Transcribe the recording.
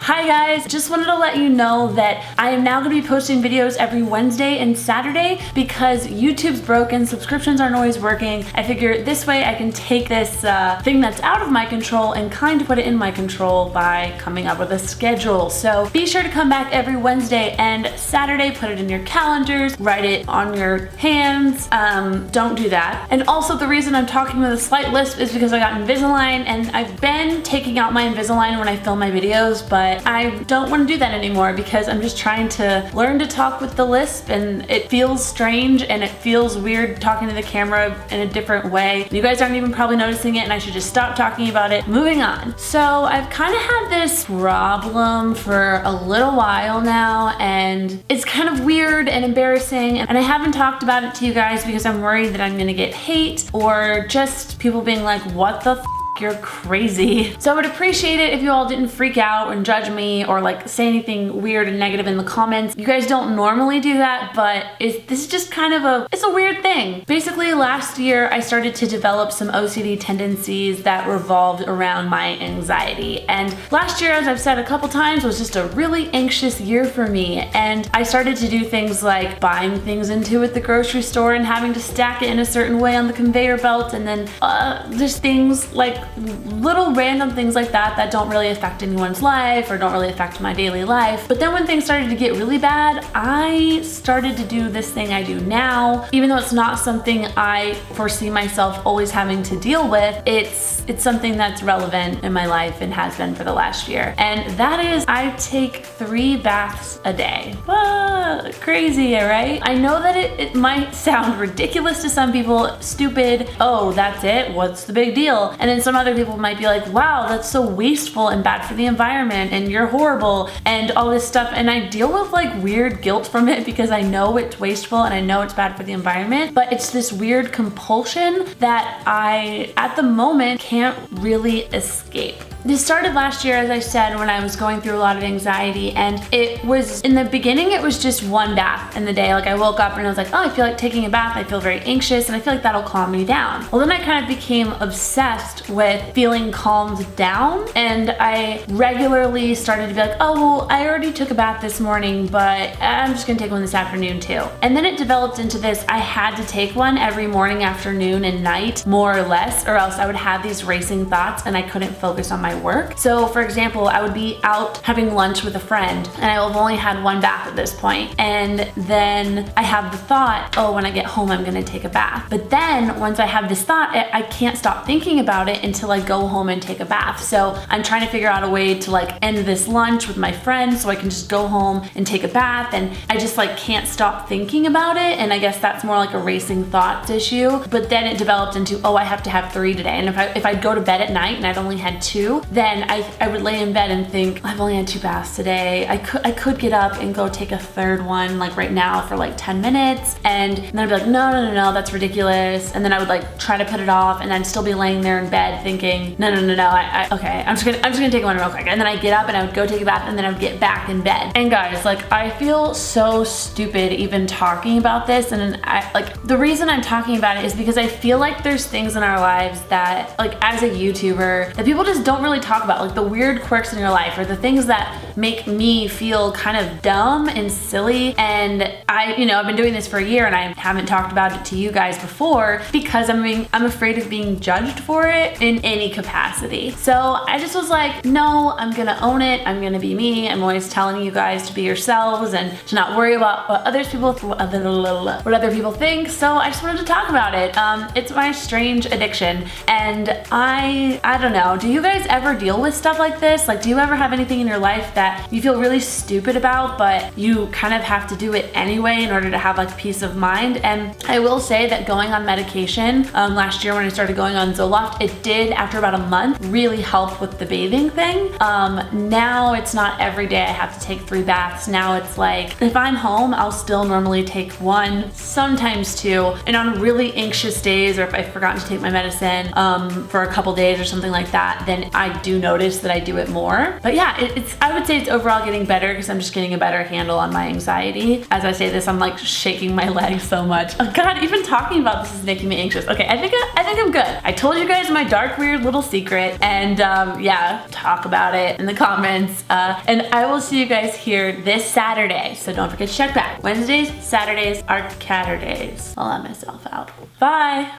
Hi guys, just wanted to let you know that I am now going to be posting videos every Wednesday and Saturday because YouTube's broken, subscriptions aren't always working. I figure this way I can take this thing that's out of my control and kind of put it in my control by coming up with a schedule. So be sure to come back every Wednesday and Saturday, put it in your calendars, write it on your hands. Don't do that. And also the reason I'm talking with a slight lisp is because I got Invisalign and I've been taking out my Invisalign when I film my videos, but I don't want to do that anymore because I'm just trying to learn to talk with the lisp and it feels strange and it feels weird talking to the camera in a different way. You guys aren't even probably noticing it and I should just stop talking about it. Moving on. So I've kind of had this problem for a little while now and it's kind of weird and embarrassing and I haven't talked about it to you guys because I'm worried that I'm gonna get hate or just people being like, what the f***? You're crazy. So I would appreciate it if you all didn't freak out and judge me or like say anything weird and negative in the comments. You guys don't normally do that, but this is just kind of it's a weird thing. Basically last year I started to develop some OCD tendencies that revolved around my anxiety. And last year, as I've said a couple times, was just a really anxious year for me. And I started to do things like buying things into at the grocery store and having to stack it in a certain way on the conveyor belt. And then there's things like little random things like that that don't really affect anyone's life or don't really affect my daily life. But then when things started to get really bad, I started to do this thing I do now. Even though it's not something I foresee myself always having to deal with, it's something that's relevant in my life and has been for the last year. And that is I take 3 baths a day. Crazy, right? I know that it might sound ridiculous to some people, stupid, oh, that's it, what's the big deal? And then some other people might be like, wow, that's so wasteful and bad for the environment and you're horrible and all this stuff. And I deal with like weird guilt from it because I know it's wasteful and I know it's bad for the environment, but it's this weird compulsion that I, at the moment, can't really escape. This started last year, as I said, when I was going through a lot of anxiety, and it was, in the beginning, it was just 1 bath in the day. Like I woke up and I was like, oh, I feel like taking a bath, I feel very anxious, and I feel like that'll calm me down. Well, then I kind of became obsessed with feeling calmed down, and I regularly started to be like, oh, well, I already took a bath this morning, but I'm just gonna take one this afternoon too. And then it developed into this, I had to take one every morning, afternoon, and night, more or less, or else I would have these racing thoughts and I couldn't focus on my work. So for example, I would be out having lunch with a friend and I will have only had 1 bath at this point. And then I have the thought, oh, when I get home, I'm gonna take a bath. But then once I have this thought, I can't stop thinking about it until I go home and take a bath. So I'm trying to figure out a way to like end this lunch with my friend so I can just go home and take a bath. And I just like can't stop thinking about it. And I guess that's more like a racing thoughts issue. But then it developed into, oh, I have to have 3 today. And if I'd go to bed at night and I'd only had 2, then I would lay in bed and think, I've only had 2 baths today. I could get up and go take a 3rd one like right now for like 10 minutes. And then I'd be like, no, that's ridiculous. And then I would like try to put it off and I'd still be laying there in bed thinking, no, okay, I'm just gonna take one real quick. And then I'd get up and I would go take a bath and then I would get back in bed. And guys, like I feel so stupid even talking about this. And the reason I'm talking about it is because I feel like there's things in our lives that like as a YouTuber that people just don't really talk about, like the weird quirks in your life or the things that make me feel kind of dumb and silly. And I've been doing this for a year and I haven't talked about it to you guys before because I'm afraid of being judged for it in any capacity. So I just was like, no, I'm gonna own it. I'm gonna be me. I'm always telling you guys to be yourselves and to not worry about what other people think. So I just wanted to talk about it. It's my strange addiction. And I don't know, do you guys ever deal with stuff like this? Like, do you ever have anything in your life that you feel really stupid about, but you kind of have to do it anyway in order to have like peace of mind? And I will say that going on medication last year when I started going on Zoloft, it did, after about a month, really help with the bathing thing. Now it's not every day I have to take 3 baths. Now it's like, if I'm home, I'll still normally take 1, sometimes 2. And on really anxious days, or if I've forgotten to take my medicine for a couple days or something like that, then I I do notice that I do it more. But yeah, I would say it's overall getting better because I'm just getting a better handle on my anxiety. As I say this, I'm like shaking my legs so much. Oh God, even talking about this is making me anxious. Okay, I think I'm good. I told you guys my dark, weird little secret, and yeah, talk about it in the comments. And I will see you guys here this Saturday, so don't forget to check back. Wednesdays, Saturdays are Catter days. I'll let myself out. Bye.